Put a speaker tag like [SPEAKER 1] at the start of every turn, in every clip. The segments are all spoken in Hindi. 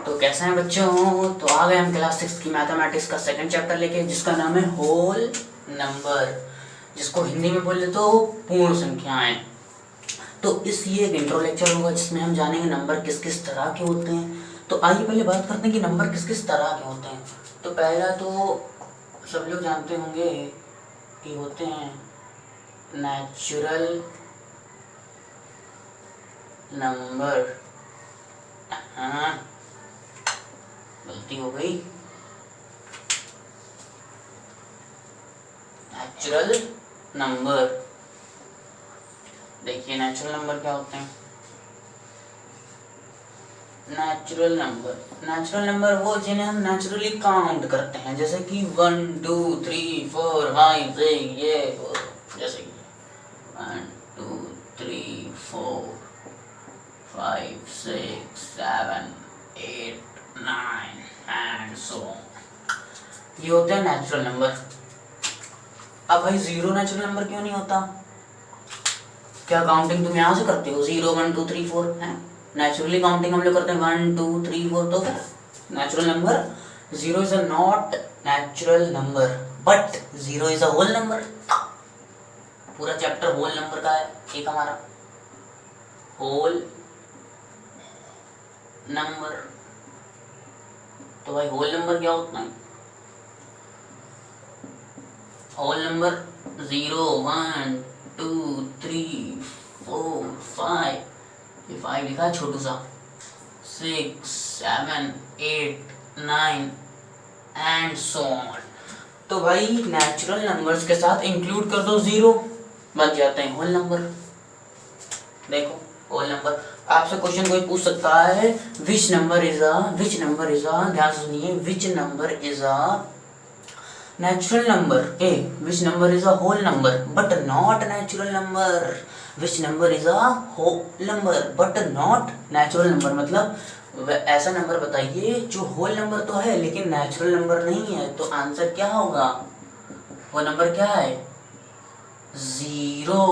[SPEAKER 1] तो कैसे हैं बच्चों? तो आ गए हम क्लास 6 की मैथमेटिक्स का सेकंड चैप्टर लेके, जिसका नाम है होल नंबर, जिसको हिंदी में बोले तो पूर्ण संख्याएं। तो इस ये एक इंट्रो लेक्चर होगा जिसमें हम जानेंगे नंबर किस किस तरह के होते हैं। तो आइए पहले बात करते हैं कि नंबर किस किस तरह के होते हैं। तो पहला तो सब लोग जानते होंगे कि होते हैं नेचुरल नंबर। हाँ, गलती हो गई। नेचुरल नंबर, देखिए नेचुरल नंबर क्या होते हैं। नेचुरल नंबर वो जिन्हें हम नेचुरली काउंट करते हैं, जैसे कि 1 2 3 4 5 6, ये जैसे कि 1 2 3 4 5 6 7 8 9 एंड सो ऑन। ये होते हैं नेचुरल नंबर। अब भाई जीरो नेचुरल नंबर क्यों नहीं होता? क्या काउंटिंग तुम यहाँ से करते हो? 0 1 2 3 4 है नेचुरली काउंटिंग हम लोग करते हैं 1 2 3 4। तो फिर natural number zero is a not natural number but zero is a whole number. पूरा चैप्टर होल नंबर का है, एक हमारा होल नंबर। तो भाई होल नंबर क्या होता है? होल नंबर 0 1 2 3 4 5, ये 5 लिखा है छोटू सा, 6 7 8 9 एंड सो ऑन। तो भाई नेचुरल नंबर्स के साथ इंक्लूड कर दो 0, बन जाते हैं होल नंबर। देखो होल नंबर, आपसे क्वेश्चन कोई पूछ सकता है विच नंबर इज अ, ध्यान से सुनिए, which number is a natural number, a which number is a whole number but not natural number, which number is a whole number but not natural number। मतलब ऐसा नंबर बताइए जो होल नंबर तो है लेकिन नेचुरल नंबर नहीं है। तो आंसर क्या होगा? वो नंबर क्या है? जीरो।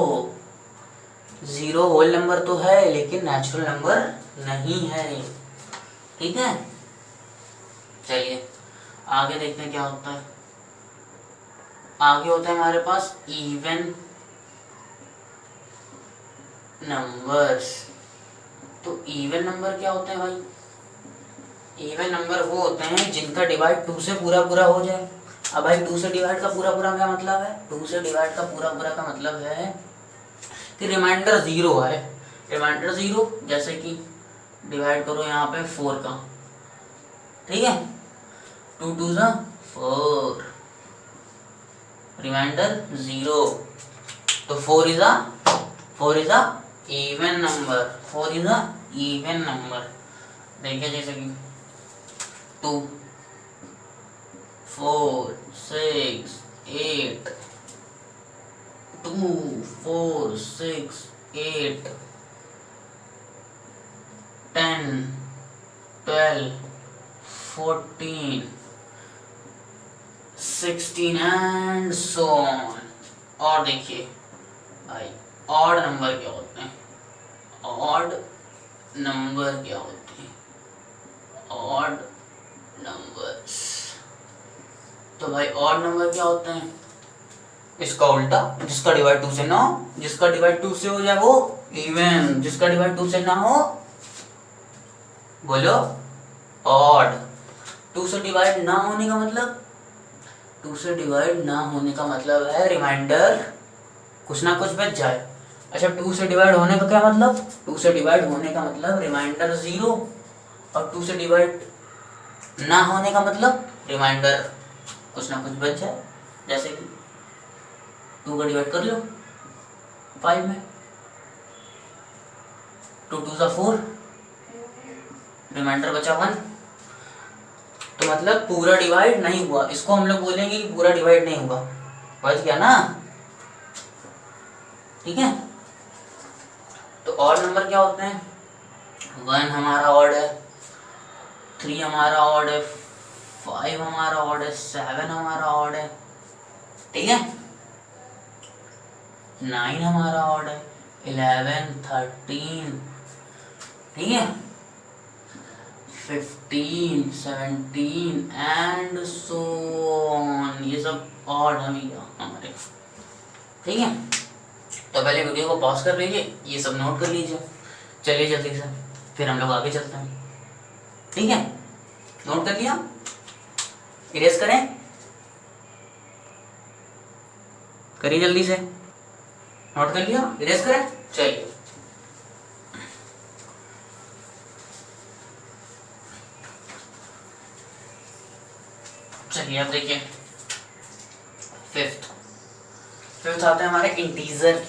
[SPEAKER 1] जीरो होल नंबर तो है लेकिन नेचुरल नंबर नहीं है। ठीक है, चलिए आगे देखते हैं क्या होता है। आगे होता है हमारे पास इवन नंबर्स। तो इवन नंबर क्या होते हैं भाई? इवन नंबर वो होते हैं जिनका डिवाइड 2 से पूरा पूरा हो जाए। अब भाई 2 से डिवाइड का पूरा पूरा क्या मतलब है? 2 से डिवाइड का पूरा पूरा का मतलब है कि रिमाइंडर 0 है। रिमाइंडर 0 जैसे कि डिवाइड करो यहाँ पे 4 का, ठीक है, 2 2 4, रिमाइंडर 0। तो 4 is a even number, 4 is a even number. देखिए जैसे कि 2 4 6 8, 2 4 6 8 10 12 14 16 एंड सो ऑन। और देखिए भाई ऑड नंबर क्या होते हैं? ऑड नंबर क्या होते हैं? Odd numbers. तो भाई ऑड नंबर क्या होते हैं? इसका उल्टा, जिसका डिवाइड 2 से ना हो, जिसका डिवाइड 2 से हो जाए वो इवन, जिसका डिवाइड 2 से ना हो बोलो ऑड। 2 से डिवाइड ना होने का मतलब, 2 से डिवाइड ना होने का मतलब है रिमाइंडर कुछ ना कुछ बच जाए। अच्छा 2 से डिवाइड होने का क्या मतलब? 2 से डिवाइड होने का मतलब रिमाइंडर 0, और 2 से डिवाइड ना होने का मतलब रिमाइंडर कुछ ना कुछ बच जाए। जैसे कि 2 का डिवाइड कर लो 5 में, 2 2 4, रिमाइंडर बचा 1। तो मतलब पूरा डिवाइड नहीं हुआ, इसको हम लोग बोलेंगे कि पूरा डिवाइड नहीं हुआ, बच गया ना, ठीक है। तो ऑड नंबर क्या होते हैं? 1 हमारा ऑड है, 3 हमारा ऑड है, 5 हमारा ऑड है, 7 हमारा ऑड है, ठीक है, 9 हमारा ऑड है, 11 13, ठीक है, 15, 17 एंड सो ऑन। ये सब ऑड हमें हमारे, ठीक है। तो पहले वीडियो को पॉज कर लीजिए, ये सब नोट कर लीजिए। चलिए जल्दी से फिर हम लोग आगे चलते हैं, ठीक है। नोट कर लिया, इरेज करें, करिए जल्दी से। नोट कर लिया, इरेज करें, चलिए। चलिए अब देखिए फिफ्थ आते हैं हमारे integer.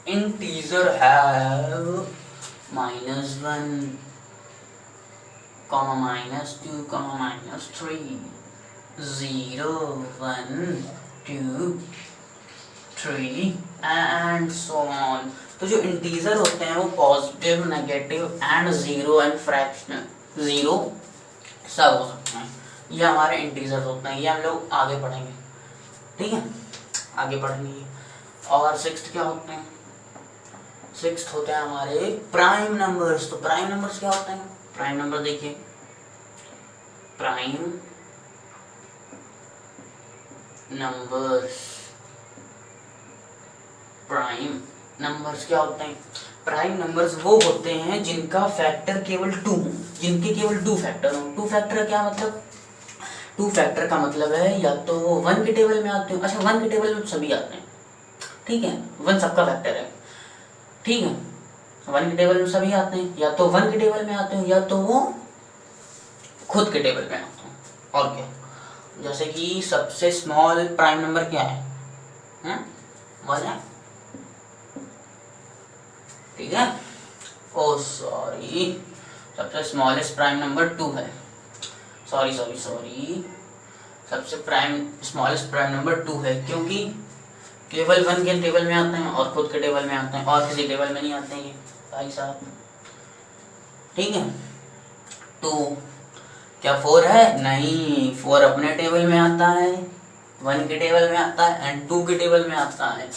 [SPEAKER 1] Integer have -1, -2, -3, 0, 1, 2, 3 and so on. तो जो इंटीजर होते हैं वो positive, negative and zero and fractional, zero सब हो सकते हैं। ये हमारे इंटीजर होते हैं, ये हम लोग आगे पढ़ेंगे, ठीक है, आगे पढ़ेंगे। और सिक्स्थ क्या होते हैं? सिक्स्थ होते हैं हमारे प्राइम नंबर्स। तो प्राइम नंबर्स क्या होते हैं? प्राइम नंबर देखिए, प्राइम नंबर्स, प्राइम नंबर्स क्या होते हैं? प्राइम नंबर्स वो होते हैं जिनका फैक्टर केवल 2 हो, जिनके केवल 2 फैक्टर हो। 2 फैक्टर क्या मतलब? 2 फैक्टर का मतलब है या तो वो 1 के टेबल में आते हो। अच्छा, 1 के टेबल में सभी आते हैं, ठीक है, 1 सबका फैक्टर है, ठीक है। 1 के टेबल में सभी आते हैं, या तो 1 के टेबल में आते हो या तो वो खुद के टेबल में आते हो। और क्या? जैसे कि सबसे स्मॉल प्राइम नंबर क्या है? 1 है, ठीक है। ओ सॉरी, सबसे स्मॉलेस्ट प्राइम नंबर 2 है। सॉरी, सबसे स्मॉलेस्ट प्राइम नंबर 2 है, क्योंकि केवल 1 के टेबल में आते हैं और खुद के टेबल में आते हैं, और किसी टेबल में नहीं आते हैं भाई साहब, ठीक है। 2 क्या 4 है? नहीं, 4 अपने टेबल में आता है, 1 के टेबल में आता है एंड 2 के टेबल में आता है।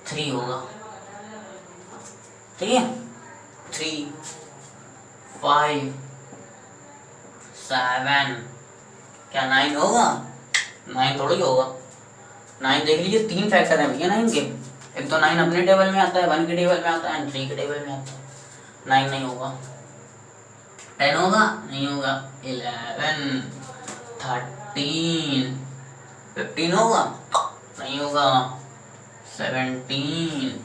[SPEAKER 1] 3 होगा, ठीक है। 3, 5, 7, क्या 9 होगा? 9 थोड़ी होगा। 9 देख लीजिए, 3 फैक्टर है भैया 9 के। एक तो 9 अपने टेबल में आता है, 1 के टेबल में आता है एंड 3 के टेबल में आता है। 9 नहीं होगा। 10 होगा? नहीं होगा। 11, 13, 15 होगा? नहीं होगा। 17,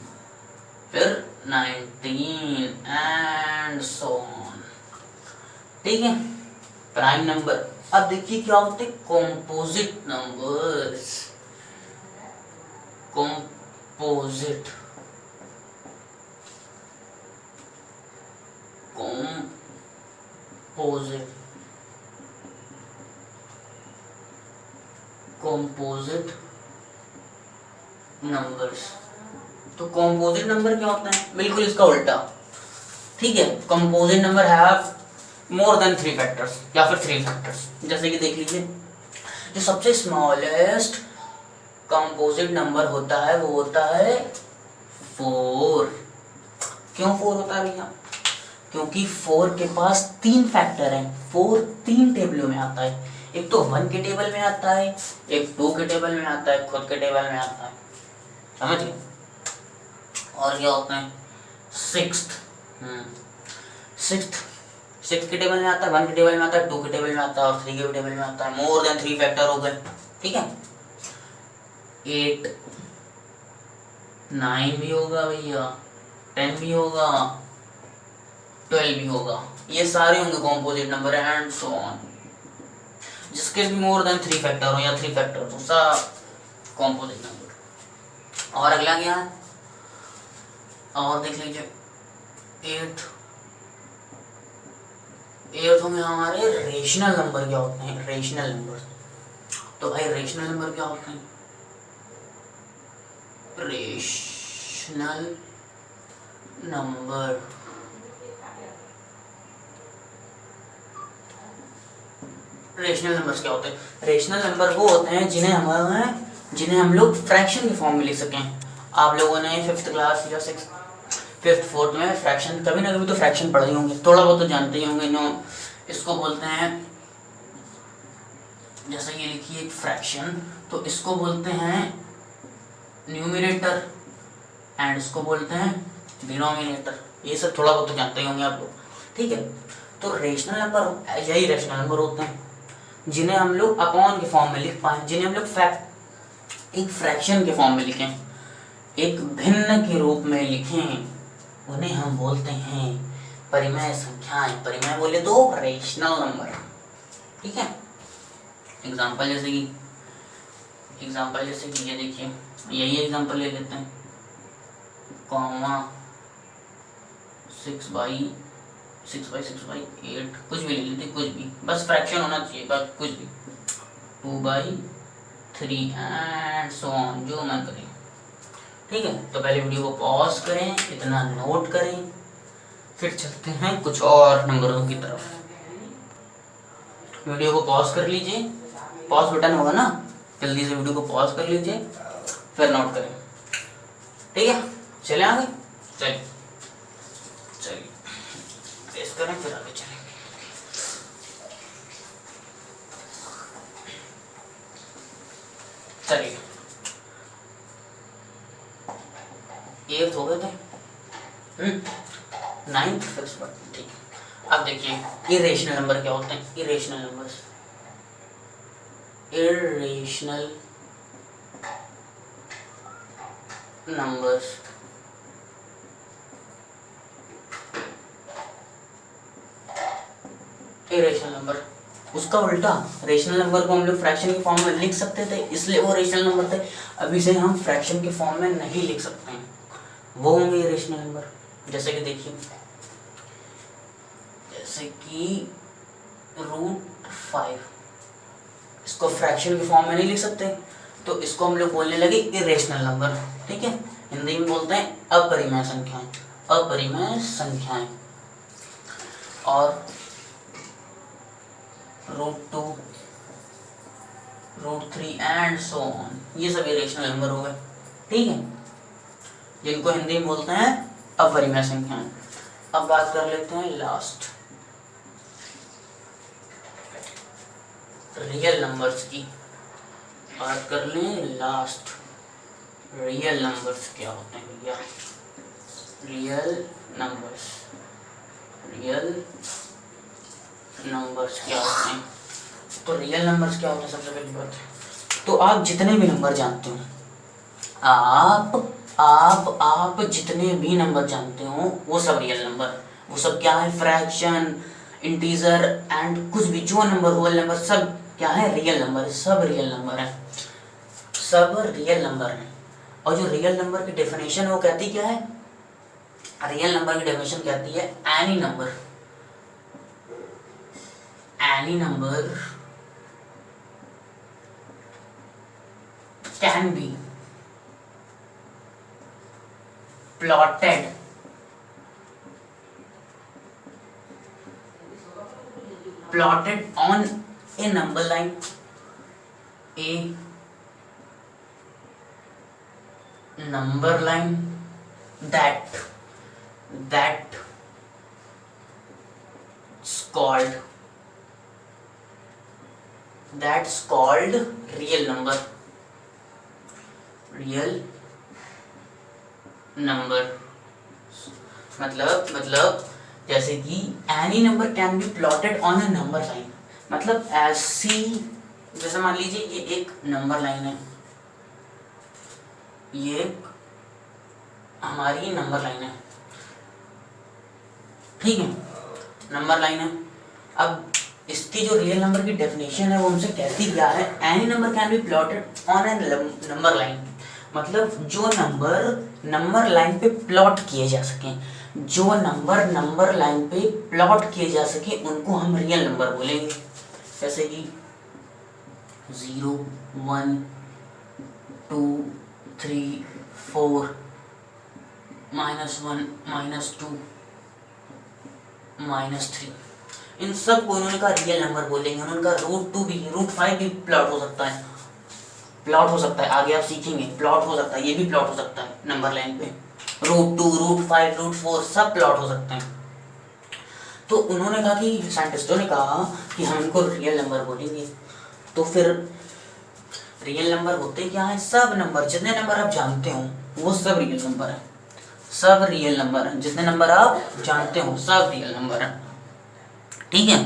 [SPEAKER 1] फिर 19 एंड सो ऑन, ठीक है। Prime number. अब देखिए क्या होते हैं कंपोजिट नंबर्स। Composite numbers. तो कंपोजिट नंबर क्या होता है? बिल्कुल इसका उल्टा, ठीक है। Composite number have more than 3 factors या फिर 3 फैक्टर्स। जैसे कि देख लीजिए, जो सबसे स्मॉलेस्ट कंपोजिट नंबर होता है वो होता है 4। क्यों 4 होता है भैया? क्योंकि 4 के पास 3 फैक्टर हैं। 4 3 टेबलों में आता है, एक तो 1 के टेबल में आता है, एक 2 के टेबल में आता है, खुद के टेबल में आता है, समझ गए। और क्या होता है? सिक्स्थ के टेबल में आता है, 1 के टेबल में आता है, 2 के टेबल में आता है और 3 के टेबल में आता है। मोर देन 3 फैक्टर हो गए, ठीक है। 8, 9 भी होगा भैया, 10 भी होगा, 12 भी होगा। ये सारे होंगे composite number and so on. जिसके भी मोर देन 3 फैक्टर हो या 3 फैक्टर हो, सब कॉम्पोजिट नंबर। और अगला क्या है? और देख लीजिए, 8 होंगे हमारे रेशनल नंबर। क्या होते हैं रेशनल नंबर? तो भाई रेशनल नंबर क्या होते हैं? रेशनल नंबर क्या होते हैं? रेशनल नंबर वो होते हैं जिन्हें हम लोग फ्रैक्शन की फॉर्म में लिख सकें। आप लोगों ने 5th क्लास या 6th 5th 4th में फ्रैक्शन कभी ना कभी तो फ्रैक्शन पढ़े होंगे, थोड़ा बहुत तो जानते ही होंगे। नो, इसको बोलते हैं, जैसे ये लिखिए एक फ्रैक्शन, तो इसको बोलते हैं न्यूमरेटर एंड इसको बोलते हैं डिनोमिनेटर। ये सब थोड़ा बहुत तो जानते ही होंगे आप लोग, ठीक है। तो रेशनल नंबर यही रेशनल नंबर होते हैं जिन्हें हम लोग अपॉन के फॉर्म में लिख पाए, जिन्हें हम लोग एक फ्रैक्शन के फॉर्म में लिखें, एक भिन्न के रूप में लिखें, उन्हें हम बोलते हैं परिमेय संख्याएं। परिमेय बोले तो रेशनल नंबर, ठीक है। एग्जाम्पल जैसे कि ये देखिए, यही एग्जाम्पल ले लेते हैं, कॉमा 6/6/8, कुछ भी ले लेते, कुछ भी, बस फ्रैक्शन होना चाहिए, बस कुछ भी, 2/3 एंड सो ऑन, जो मन करें, ठीक है। तो पहले वीडियो को पॉज करें, इतना नोट करें, फिर चलते हैं कुछ और नंबरों की तरफ। वीडियो को पॉज कर लीजिए, पॉज बटन होगा ना, जल्दी से वीडियो को पॉज कर लीजिए, फिर नोट करें, ठीक है। चले आगे, चलिए प्रेस करें, फिर आगे चलेंगे। चलिए 8th हो गए थे, 9th फिक्स बटन, ठीक है। अब देखिए इरेशनल नंबर क्या होते हैं। Irrational numbers, irrational numbers irrational number, उसका उल्टा, रेशनल नंबर को हम लोग फ्रैक्शन के फॉर्म में लिख सकते थे, इसलिए वो रेशनल नंबर थे। अभी से हम फ्रैक्शन के फॉर्म में नहीं लिख सकते हैं, वो होंगे इरेशनल नंबर। जैसे कि देखिए, जैसे कि √5, इसको फ्रैक्शन के फॉर्म में नहीं लिख सकते, तो इसको हम लोग बोलने लगे इरेशनल नंबर, ठीक है। हिंदी में बोलते हैं अपरिमेय संख्याएं, अपरिमेय संख्याएं। और √2, √3 एंड सो ऑन, ये सब इरेशनल नंबर हो गए, ठीक है, जिनको हिंदी में बोलते हैं अपरिमेय संख्याएं। अब बात कर लेते हैं लास्ट, रियल नंबर्स की बात कर लें। लास्ट रियल नंबर्स क्या होते हैं भैया? रियल नंबर्स क्या होते हैं? तो रियल नंबर्स क्या होते हैं? सबसे पहली बात, तो आप जितने भी नंबर जानते हो, आप जितने भी नंबर जानते हो वो सब रियल नंबर, वो सब क्या है? फ्रैक्शन, इंटीजर एंड कुछ भी जो नंबर होल नंबर सब क्या है? रियल नंबर है, सब रियल नंबर है, सब रियल नंबर है। और जो रियल नंबर की डेफिनेशन है वो कहती क्या है? रियल नंबर की डेफिनेशन कहती है any number can be plotted on a number line, that's called real number. मतलब जैसे कि any number can be plotted on a number line, मतलब ऐसी, जैसे मान लीजिए ये एक नंबर लाइन है, ये हमारी नंबर लाइन है, ठीक है, नंबर लाइन है। अब इसकी जो रियल नंबर की डेफिनेशन है वो हमसे कहती क्या है? Any number can be plotted on A number line, मतलब जो नंबर लाइन पे प्लॉट किए जा सकें, जो नंबर लाइन पे प्लॉट किए जा सके उनको हम रियल नंबर बोलेंगे। जैसे कि 0 1 2 3 4 -1 -2 -3, इन सब को उन्होंने कहा रियल नंबर बोलेंगे। उन्होंने कहा √2 भी, √5 भी प्लॉट हो सकता है, आगे आप सीखेंगे प्लॉट हो सकता है, ये भी प्लॉट हो सकता है, नंबर लाइन पे, √2, √5, √4 सब प्लॉट हो सकते हैं। तो उन्होंने कहा कि साइंटिस्टों ने कहा कि हम इनको रियल नंबर बोलेंगे। तो फिर रियल नंबर होते क्या है? सब नंबर, जितने नंबर आप जानते हो वो सब रियल नंबर है, सब रियल नंबर है, जितने नंबर आप जानते हो सब रियल नंबर है, ठीक है।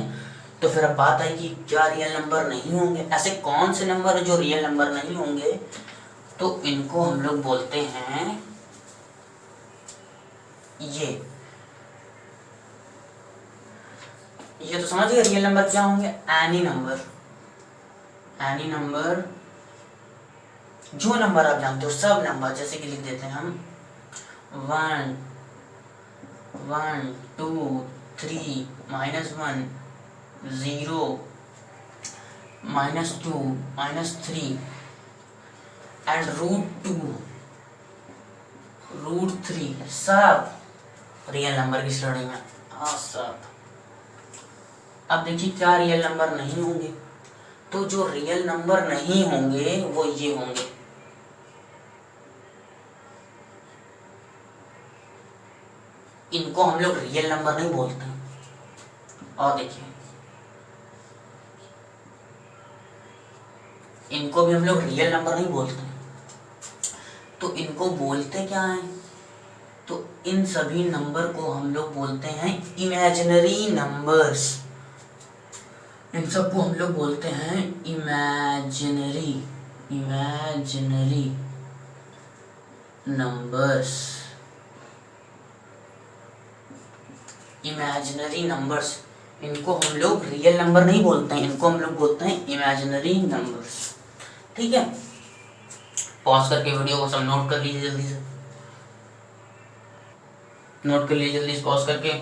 [SPEAKER 1] तो फिर अब बात आई कि क्या रियल नंबर नहीं होंगे? ऐसे कौन से नंबर है जो रियल नंबर नहीं होंगे? तो इनको हम लोग बोलते हैं ये तो समझ गए रियल नंबर क्या होंगे? एनी नंबर, एनी नंबर, जो नंबर आप जानते हो सब नंबर, जैसे कि लिख देते हैं हम 1 1 2 3 -1 0 -2 -3 एंड √2 √3 सब रियल नंबर की श्रेणी में। हाँ सब। अब देखिए क्या रियल नंबर नहीं होंगे? तो जो रियल नंबर नहीं होंगे वो ये होंगे, इनको हम लोग रियल नंबर नहीं बोलते। और देखिए इनको भी हम लोग रियल नंबर नहीं बोलते, तो इनको बोलते क्या है? तो इन सभी नंबर को हम लोग बोलते हैं इमेजिनरी नंबर्स। इन सबको हम लोग बोलते हैं इमेजिनरी नंबर्स। इमेजिनरी नंबर्स, इनको हम लोग रियल नंबर नहीं बोलते हैं, इनको हम लोग बोलते हैं इमेजिनरी नंबर्स, ठीक है। पॉज करके वीडियो को सब नोट कर लीजिए, जल्दी से नोट कर लीजिए, जल्दी से पॉज करके।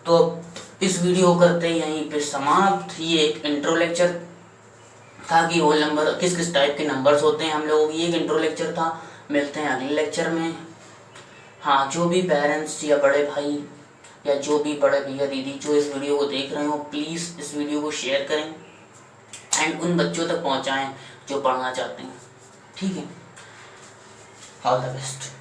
[SPEAKER 1] तो इस वीडियो को करते यहीं पे समाप्त। ये एक इंट्रो लेक्चर था कि होल नंबर किस किस टाइप के नंबर्स होते हैं, हम लोगों की एक इंट्रो लेक्चर था। मिलते हैं अगले लेक्चर में। हाँ, जो भी पेरेंट्स या बड़े भाई या जो भी बड़े भैया दीदी जो इस वीडियो को देख रहे हो, प्लीज़ इस वीडियो को शेयर करें एंड उन बच्चों तक पहुंचाएं जो पढ़ना चाहते हैं, ठीक है। All the best.